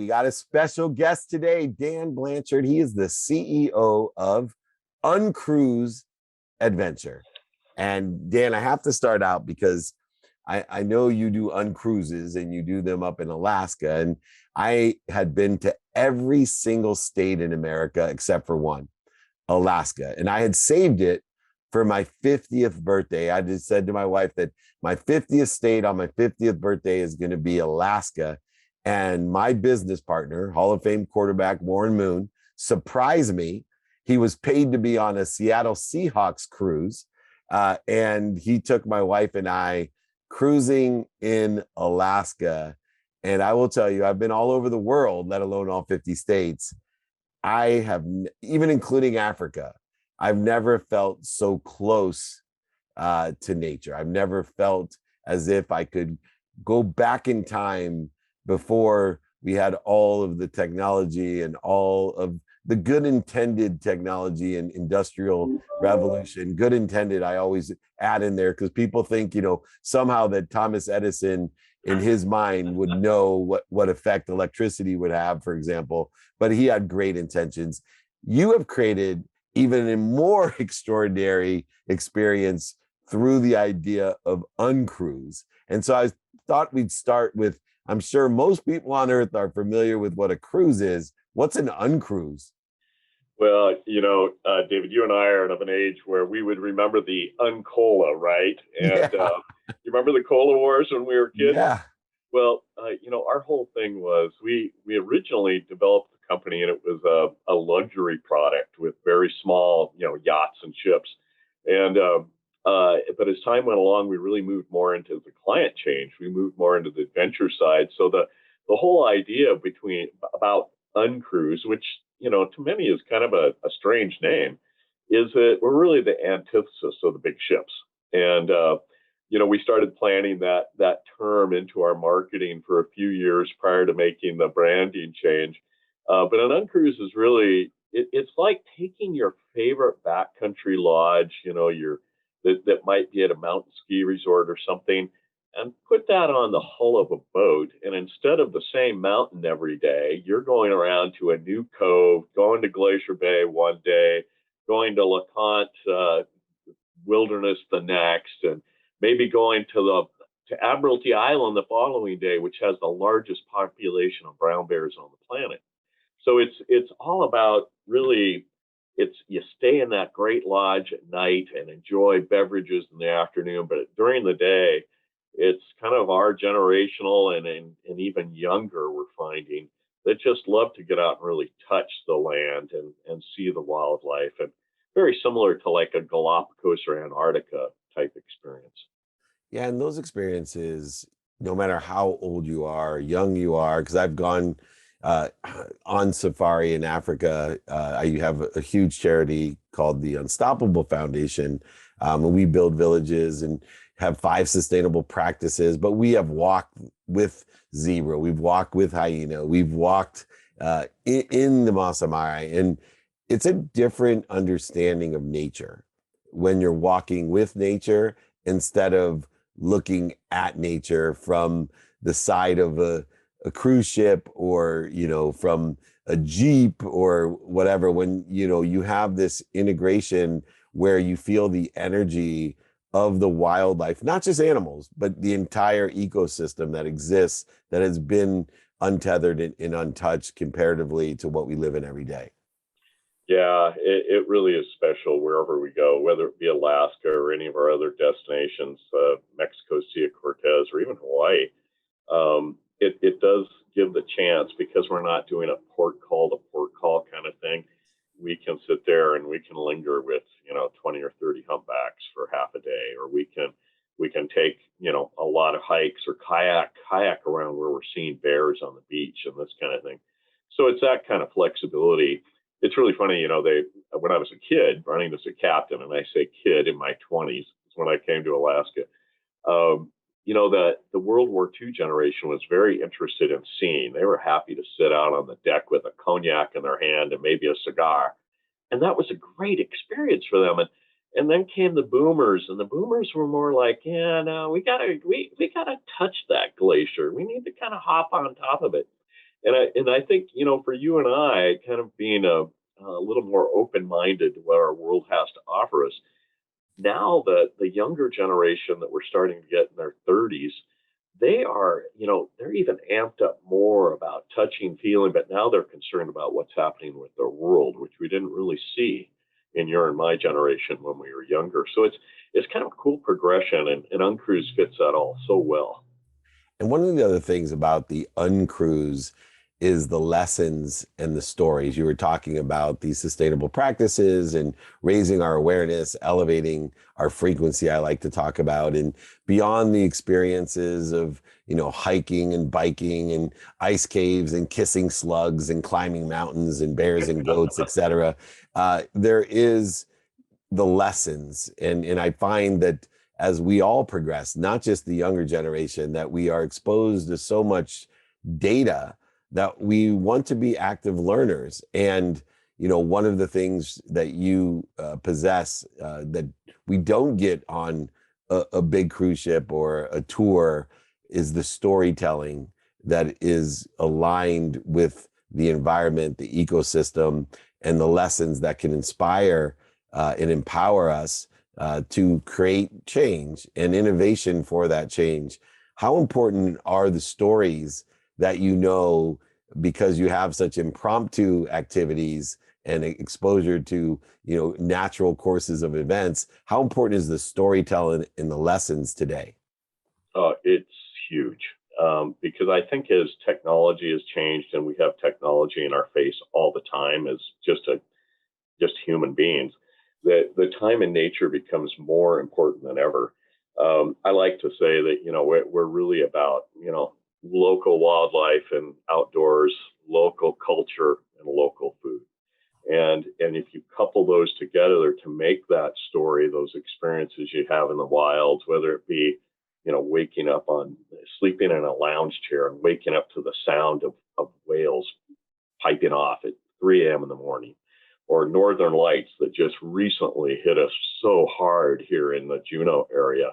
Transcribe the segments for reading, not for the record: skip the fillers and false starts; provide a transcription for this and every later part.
we got a special guest today, Dan Blanchard. He is the CEO of UnCruise Adventure. And Dan, I have to start out because I know you do uncruises and you do them up in Alaska. And I had been to every single state in America except for one, Alaska. And I had saved it for my 50th birthday. I just said to my wife that my 50th state on my 50th birthday is going to be Alaska. And my business partner, Hall of Fame quarterback Warren Moon, surprised me. He was paid to be on a Seattle Seahawks cruise. And he took my wife and I cruising in Alaska. And I will tell you, I've been all over the world, let alone all 50 states. I have, even including Africa, I've never felt so close to nature. I've never felt as if I could go back in time before we had all of the technology and all of the good intended technology and industrial revolution. Good intended, I always add in there because people think, somehow that Thomas Edison in his mind would know what effect electricity would have, for example, but he had great intentions. You have created even a more extraordinary experience through the idea of uncruise. And so I thought we'd start with, I'm sure most people on earth are familiar with what a cruise is. What's an uncruise? Well, David, you and I are of an age where we would remember the Uncola, right? And Yeah. You remember the Cola Wars when we were kids? Yeah. Well, our whole thing was we originally developed the company, and it was a luxury product with very small, yachts and ships. And but as time went along, we really moved more into the client change. We moved more into the adventure side. So the whole idea about uncruise, which to many is kind of a strange name, is that we're really the antithesis of the big ships. And we started planning that term into our marketing for a few years prior to making the branding change. But an uncruise is really, it's like taking your favorite backcountry lodge, that might be at a mountain ski resort or something, and put that on the hull of a boat. And instead of the same mountain every day, you're going around to a new cove, going to Glacier Bay one day, going to LeConte Wilderness the next, and maybe going to Admiralty Island the following day, which has the largest population of brown bears on the planet. So it's all about really, you stay in that great lodge at night and enjoy beverages in the afternoon, but during the day, it's kind of our generational and even younger, we're finding, that just love to get out and really touch the land and see the wildlife, and very similar to like a Galapagos or Antarctica type experience. Yeah, and those experiences, no matter how old you are, young you are, because I've gone on safari in Africa. I have a huge charity called the Unstoppable Foundation, and we build villages and have 5 sustainable practices. But we have walked with zebra, we've walked with hyena, we've walked in the Masai Mara, and it's a different understanding of nature when you're walking with nature instead of looking at nature from the side of a cruise ship or, from a Jeep or whatever. When, you have this integration where you feel the energy of the wildlife, not just animals, but the entire ecosystem that exists, that has been untethered and untouched comparatively to what we live in every day. Yeah, it really is special wherever we go, whether it be Alaska or any of our other destinations, Mexico, Sea of Cortez, or even Hawaii. It does give the chance, because we're not doing a port call to port call kind of thing. We can sit there and we can linger with 20 or 30 humpbacks for half a day, or we can take a lot of hikes or kayak around where we're seeing bears on the beach and this kind of thing. So it's that kind of flexibility. It's really funny, when I was a kid running as a captain, and I say kid, in my 20s, is when I came to Alaska. The World War II generation was very interested in seeing. They were happy to sit out on the deck with a cognac in their hand and maybe a cigar. And that was a great experience for them. And then came the boomers, and the boomers were more like, yeah, no, we gotta touch that glacier. We need to kind of hop on top of it. And I think, for you and I, kind of being a little more open-minded to what our world has to offer us, now that the younger generation that we're starting to get in their 30s, they are, they're even amped up more about touching, feeling, but now they're concerned about what's happening with their world, which we didn't really see in your and my generation when we were younger. So it's kind of a cool progression, and Uncruise fits that all so well. And one of the other things about the uncruise is the lessons and the stories. You were talking about these sustainable practices and raising our awareness, elevating our frequency, I like to talk about, and beyond the experiences of, hiking and biking and ice caves and kissing slugs and climbing mountains and bears and goats, etc. There is the lessons. And I find that as we all progress, not just the younger generation, that we are exposed to so much data that we want to be active learners. And, one of the things that you possess that we don't get on a big cruise ship or a tour is the storytelling that is aligned with the environment, the ecosystem, and the lessons that can inspire and empower us to create change and innovation for that change. How important are the stories that because you have such impromptu activities and exposure to natural courses of events? How important is the storytelling in the lessons today? It's huge, because I think as technology has changed and we have technology in our face all the time as just human beings, that the time in nature becomes more important than ever. I like to say that, we're really about, local wildlife and outdoors, local culture and local food. And if you couple those together to make that story, those experiences you have in the wilds, whether it be, waking up sleeping in a lounge chair and waking up to the sound of whales piping off at 3 a.m. in the morning, or northern lights that just recently hit us so hard here in the Juneau area,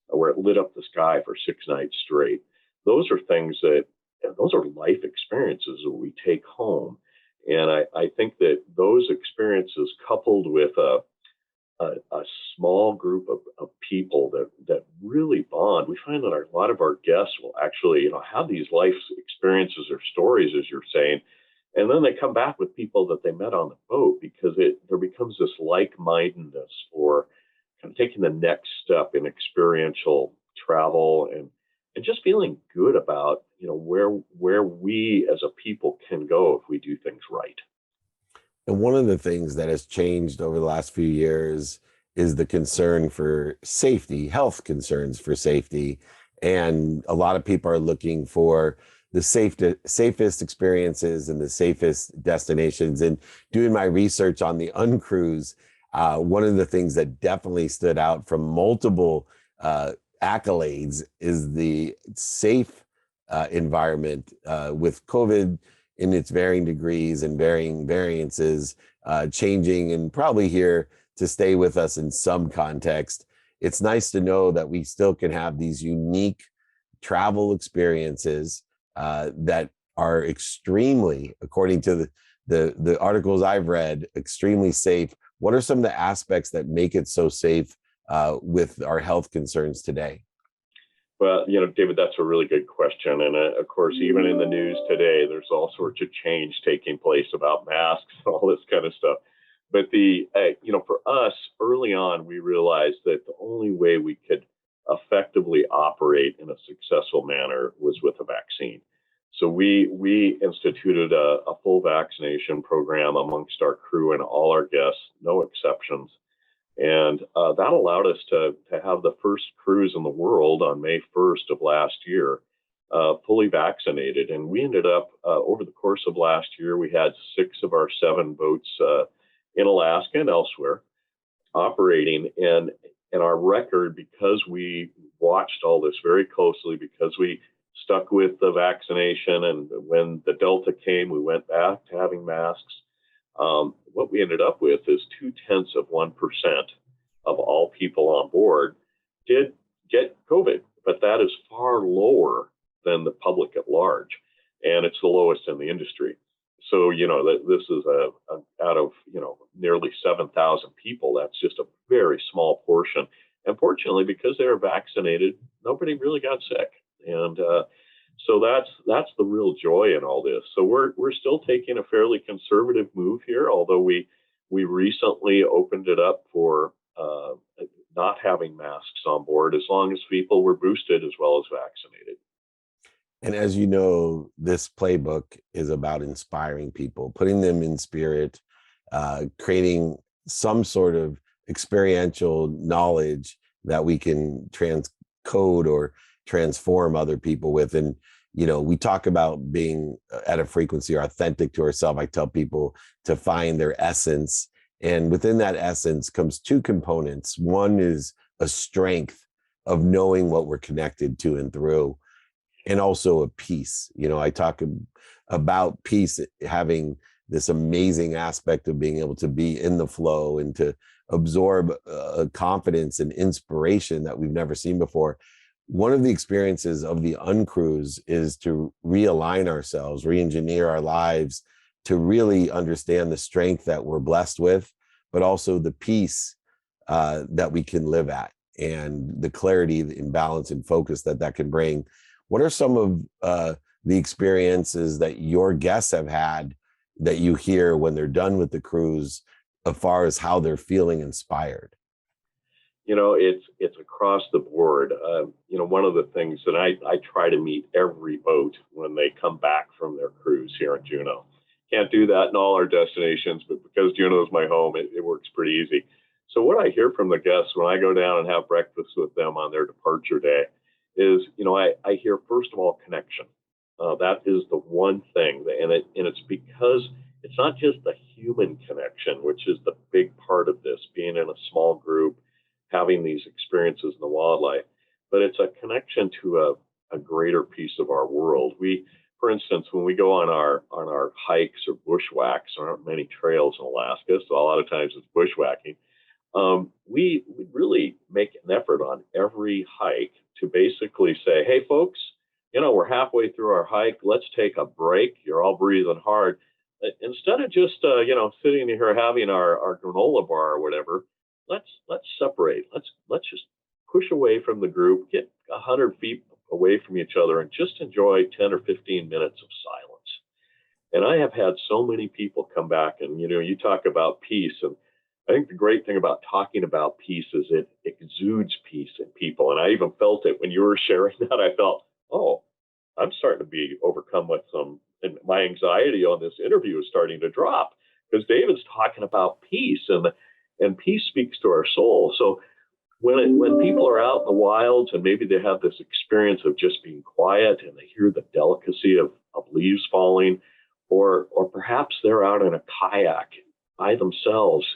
where it lit up the sky for 6 nights straight. Those are those are life experiences that we take home. And I think that those experiences, coupled with a small group of people that really bond, we find that a lot of our guests will actually, have these life experiences or stories, as you're saying, and then they come back with people that they met on the boat, because there becomes this like-mindedness for kind of taking the next step in experiential travel, and just feeling good about, where we as a people can go if we do things right. And one of the things that has changed over the last few years is the concern for safety, health concerns for safety. And a lot of people are looking for the safest experiences and the safest destinations. And doing my research on the uncruise, one of the things that definitely stood out from multiple accolades is the safe environment with COVID in its varying degrees and varying variances, changing and probably here to stay with us in some context. It's nice to know that we still can have these unique travel experiences that are extremely, according to the articles I've read, extremely safe. What are some of the aspects that make it so safe with our health concerns today? Well, David, that's a really good question. And of course, even in the news today, there's all sorts of change taking place about masks and all this kind of stuff. But for us, early on, we realized that the only way we could effectively operate in a successful manner was with a vaccine. So we instituted a full vaccination program amongst our crew and all our guests, no exceptions. And that allowed us to have the first cruise in the world on May 1st of last year, fully vaccinated. And we ended up, over the course of last year, we had 6 of our 7 boats in Alaska and elsewhere operating. And our record, because we watched all this very closely, because we stuck with the vaccination, and when the Delta came, we went back to having masks. What we ended up with is 0.2% of all people on board did get COVID, but that is far lower than the public at large. and it's the lowest in the industry. So, this is out of, nearly 7,000 people. That's just a very small portion. And fortunately, because they were vaccinated, nobody really got sick. And so that's the real joy in all this. So we're still taking a fairly conservative move here, although we recently opened it up for not having masks on board as long as people were boosted as well as vaccinated. And as you know, this playbook is about inspiring people, putting them in spirit, creating some sort of experiential knowledge that we can transcode or transform other people with. And, we talk about being at a frequency or authentic to ourselves. I tell people to find their essence. And within that essence comes two components. One is a strength of knowing what we're connected to and through, and also a peace. I talk about peace having this amazing aspect of being able to be in the flow and to absorb confidence and inspiration that we've never seen before. One of the experiences of the UnCruise is to realign ourselves, re-engineer our lives, to really understand the strength that we're blessed with, but also the peace that we can live at, and the clarity and balance and focus that can bring. What are some of the experiences that your guests have had that you hear when they're done with the cruise, as far as how they're feeling inspired? It's across the board. One of the things that I try to meet every boat when they come back from their cruise here in Juneau. Can't do that in all our destinations, but because Juneau is my home, it works pretty easy. So what I hear from the guests when I go down and have breakfast with them on their departure day is, I hear, first of all, connection. That is the one thing, and it's because it's not just the human connection, which is the big part of this, being in a small group, having these experiences in the wildlife, but it's a connection to a greater piece of our world. For instance, when we go on our hikes or bushwhacks, there aren't many trails in Alaska, so a lot of times it's bushwhacking. We really make an effort on every hike to basically say, hey, folks, we're halfway through our hike. Let's take a break. You're all breathing hard. Instead of just, sitting here having our granola bar or whatever, let's separate. Let's just push away from the group, get 100 feet away from each other, and just enjoy 10 or 15 minutes of silence. And I have had so many people come back, and you talk about peace, and I think the great thing about talking about peace is it exudes peace in people. And I even felt it when you were sharing that. I felt, oh, I'm starting to be overcome with and my anxiety on this interview is starting to drop, because David's talking about peace, and peace speaks to our soul. So when people are out in the wilds and maybe they have this experience of just being quiet and they hear the delicacy of leaves falling, or perhaps they're out in a kayak by themselves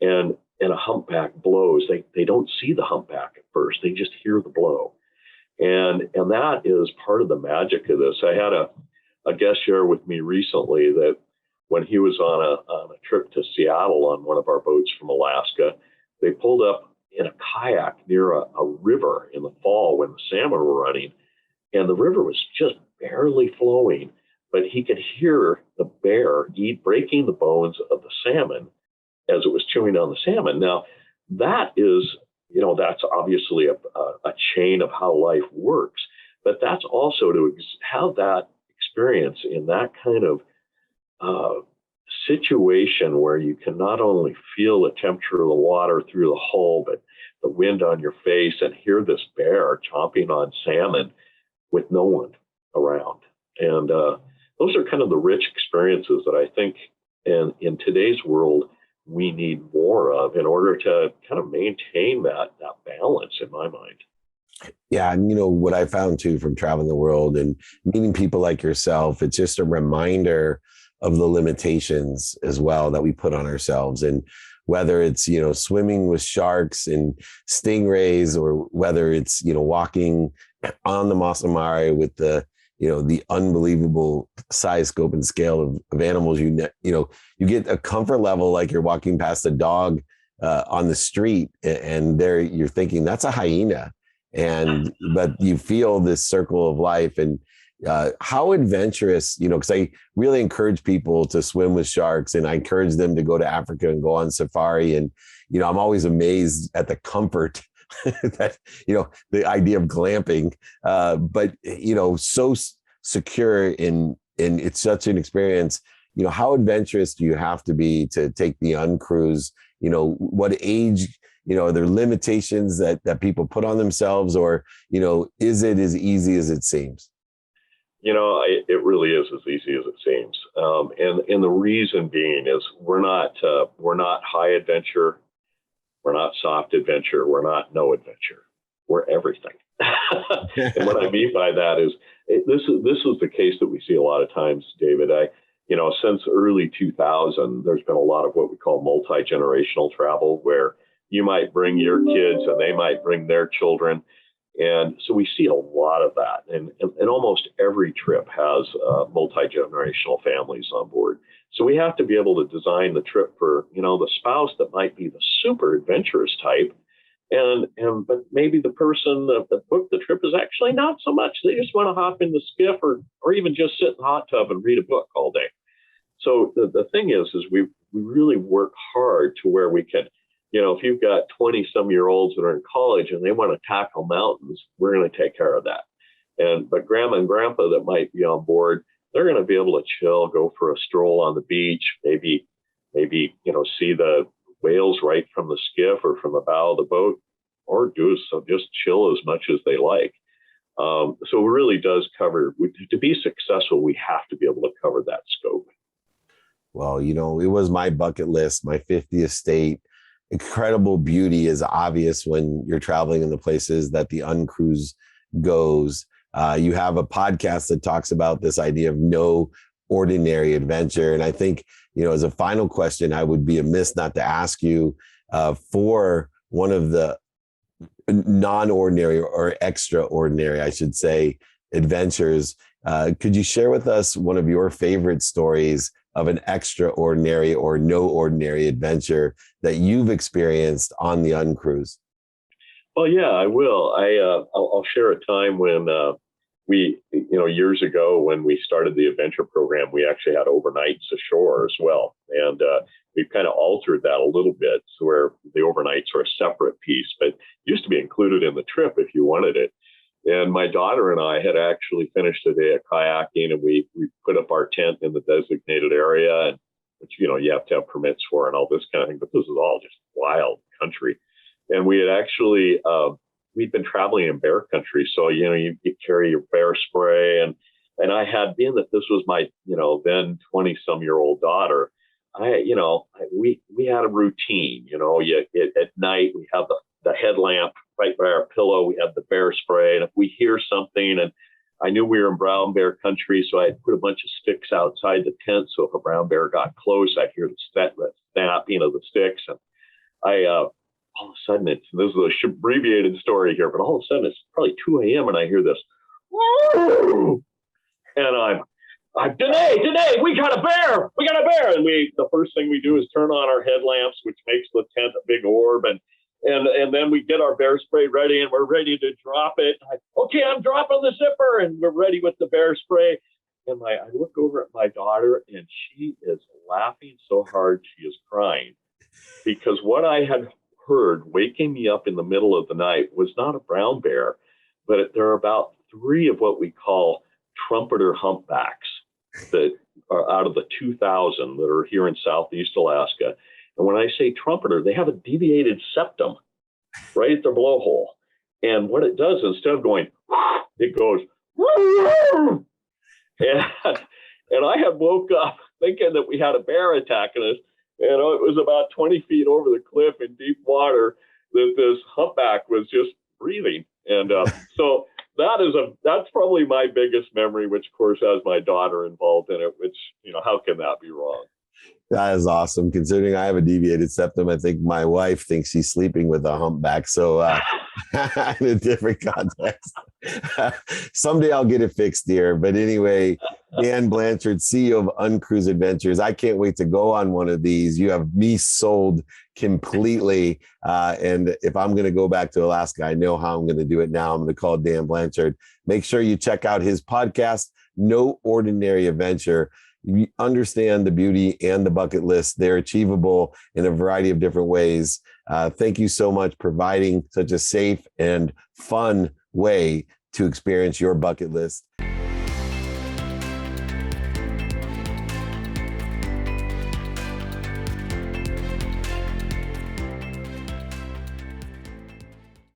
and a humpback blows, they don't see the humpback at first, they just hear the blow. And that is part of the magic of this. I had a guest share with me recently that when he was on a trip to Seattle on one of our boats from Alaska, they pulled up in a kayak near a river in the fall when the salmon were running, and the river was just barely flowing, but he could hear the bear breaking the bones of the salmon as it was chewing on the salmon. Now, that is, that's obviously a chain of how life works, but that's also to have that experience in that kind of situation where you can not only feel the temperature of the water through the hull, but the wind on your face, and hear this bear chomping on salmon with no one around. And those are kind of the rich experiences that I think in today's world we need more of in order to kind of maintain that balance, in my mind. Yeah. And what I found too from traveling the world and meeting people like yourself, it's just a reminder of the limitations as well that we put on ourselves. And whether it's, swimming with sharks and stingrays, or whether it's, walking on the Maasai with the unbelievable size, scope, and scale of animals, you get a comfort level like you're walking past a dog on the street, and there you're thinking that's a hyena, but you feel this circle of life. And How adventurous, because I really encourage people to swim with sharks, and I encourage them to go to Africa and go on safari. And, I'm always amazed at the comfort that, the idea of glamping, but, so secure in it's such an experience. How adventurous do you have to be to take the UnCruise? What age, are there limitations that people put on themselves, or, is it as easy as it seems? It really is as easy as it seems. And the reason being is we're not high adventure. We're not soft adventure. We're not no adventure. We're everything. And what I mean by that is this is the case that we see a lot of times, David. Since early 2000, there's been a lot of what we call multi-generational travel, where you might bring your kids and they might bring their children. And so we see a lot of that. And almost every trip has multi-generational families on board. So we have to be able to design the trip for, the spouse that might be the super adventurous type. But maybe the person that booked the trip is actually not so much. They just want to hop in the skiff or even just sit in the hot tub and read a book all day. So the thing is we really work hard to where we can, if you've got 20-some-year-olds that are in college and they want to tackle mountains, we're going to take care of that. But grandma and grandpa that might be on board, they're going to be able to chill, go for a stroll on the beach, maybe see the whales right from the skiff or from the bow of the boat, or just chill as much as they like. So it really does cover. To be successful, we have to be able to cover that scope. Well, it was my bucket list, my 50th state. Incredible beauty is obvious when you're traveling in the places that the UnCruise goes. You have a podcast that talks about this idea of no ordinary adventure. And I think, as a final question, I would be amiss not to ask you for one of the non-ordinary or extraordinary, I should say, adventures. Could you share with us one of your favorite stories of an extraordinary or no ordinary adventure that you've experienced on the UnCruise? Well, yeah, I will. I'll share a time when we, years ago when we started the adventure program, we actually had overnights ashore as well. And we've kind of altered that a little bit, so where the overnights are a separate piece, but used to be included in the trip if you wanted it. And my daughter and I had actually finished a day of kayaking, and we put up our tent in the designated area, and which, you have to have permits for and all this kind of thing. But this is all just wild country. And we had actually, we'd been traveling in bear country. So, you carry your bear spray. And I had, being that this was my, then 20-some-year-old daughter, we had a routine, at night we have the headlamp right by our pillow. We had the bear spray. And if we hear something, and I knew we were in brown bear country, so I put a bunch of sticks outside the tent. So if a brown bear got close, I'd hear the snapping of the sticks. And all of a sudden, this is a abbreviated story here, but all of a sudden it's probably 2 a.m. and I hear this, and I'm Danae, we got a bear. And the first thing we do is turn on our headlamps, which makes the tent a big orb. And then we get our bear spray ready, and we're ready to drop it. Okay, I'm dropping the zipper, and we're ready with the bear spray. And I look over at my daughter, and she is laughing so hard she is crying, because what I had heard waking me up in the middle of the night was not a brown bear, but there are about 3 of what we call trumpeter humpbacks that are out of the 2,000 that are here in Southeast Alaska. And when I say trumpeter, they have a deviated septum right at their blowhole. And what it does, instead of going, it goes, and I had woke up thinking that we had a bear attacking us. And it was about 20 feet over the cliff in deep water that this humpback was just breathing. And so that's probably my biggest memory, which of course has my daughter involved in it, which, how can that be wrong? That is awesome. Considering I have a deviated septum, I think my wife thinks she's sleeping with a humpback. So in a different context. Someday I'll get it fixed, dear. But anyway, Dan Blanchard, CEO of UnCruise Adventures. I can't wait to go on one of these. You have me sold completely. And if I'm going to go back to Alaska, I know how I'm going to do it now. I'm going to call Dan Blanchard. Make sure you check out his podcast, No Ordinary Adventure. You understand the beauty and the bucket list. They're achievable in a variety of different ways. Thank you so much providing such a safe and fun way to experience your bucket list.